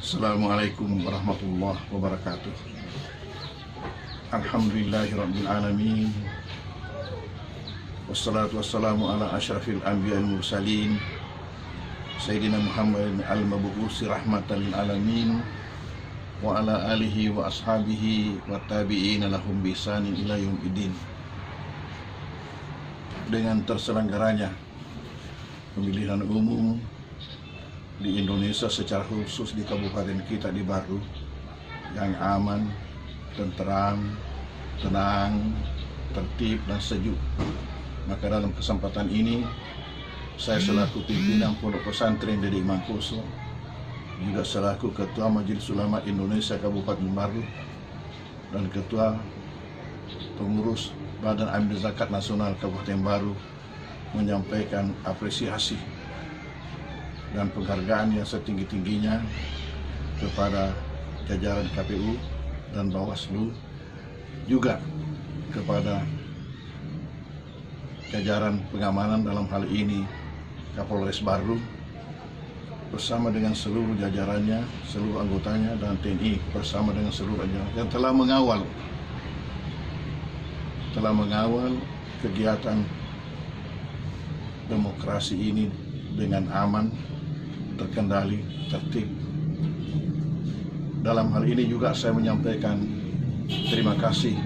Assalamualaikum warahmatullahi wabarakatuh. Alhamdulillahirabbil alamin. Wassalatu wassalamu ala asyrafil anbiya wal mursalin Sayyidina Muhammadin al-mabu'usi rahmatan lil alamin wa ala alihi wa ashabihi wa tabi'ina lahum bi ihsanin ila yaumiddin. Dengan terselenggaranya pemilihan umum di Indonesia, secara khusus di kabupaten kita di Baru, yang aman, tentram, tenang, tertib dan sejuk. Maka dalam kesempatan ini saya selaku pimpinan Pondok Pesantren Dede Mangkuso, juga selaku Ketua Majelis Ulama Indonesia Kabupaten Baru dan Ketua Pengurus Badan Amil Zakat Nasional Kabupaten Baru, menyampaikan apresiasi dan penghargaan yang setinggi-tingginya kepada jajaran KPU dan Bawaslu, juga kepada jajaran pengamanan, dalam hal ini Kapolres Baru bersama dengan seluruh jajarannya, seluruh anggotanya, dan TNI bersama dengan seluruh jajaran yang telah mengawal kegiatan demokrasi ini dengan aman, terkendali, tertib. Dalam hal ini juga saya menyampaikan terima kasih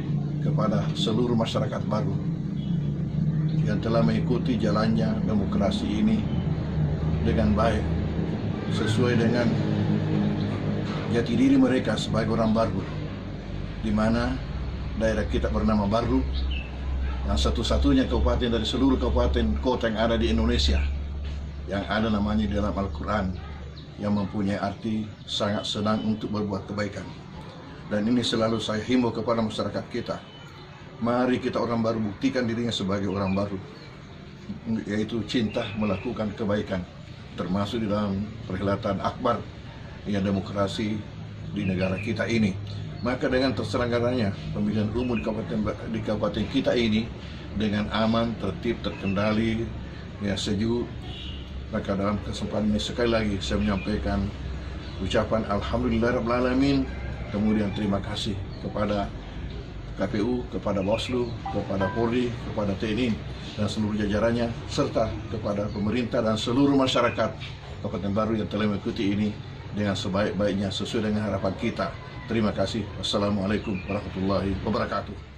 kepada seluruh masyarakat Baru yang telah mengikuti jalannya demokrasi ini dengan baik, sesuai dengan jati diri mereka sebagai orang Baru, di mana daerah kita bernama Baru, yang satu-satunya kabupaten dari seluruh kabupaten kota yang ada di Indonesia yang ada namanya di dalam Al-Quran, yang mempunyai arti sangat senang untuk berbuat kebaikan. Dan ini selalu saya himbau kepada masyarakat kita, mari kita orang Baru buktikan dirinya sebagai orang Baru, yaitu cinta melakukan kebaikan, termasuk di dalam perhelatan akbar yang demokrasi di negara kita ini. Maka dengan terselenggaranya pemilihan umum di kabupaten kita ini dengan aman, tertib, terkendali, ya sejuk, maka dalam kesempatan ini sekali lagi saya menyampaikan ucapan alhamdulillahirrahmanirrahim, kemudian terima kasih kepada KPU, kepada Bawaslu, kepada Polri, kepada TNI dan seluruh jajarannya, serta kepada pemerintah dan seluruh masyarakat Kabupaten Baru yang telah mengikuti ini dengan sebaik-baiknya sesuai dengan harapan kita. Terima kasih. Wassalamualaikum warahmatullahi wabarakatuh.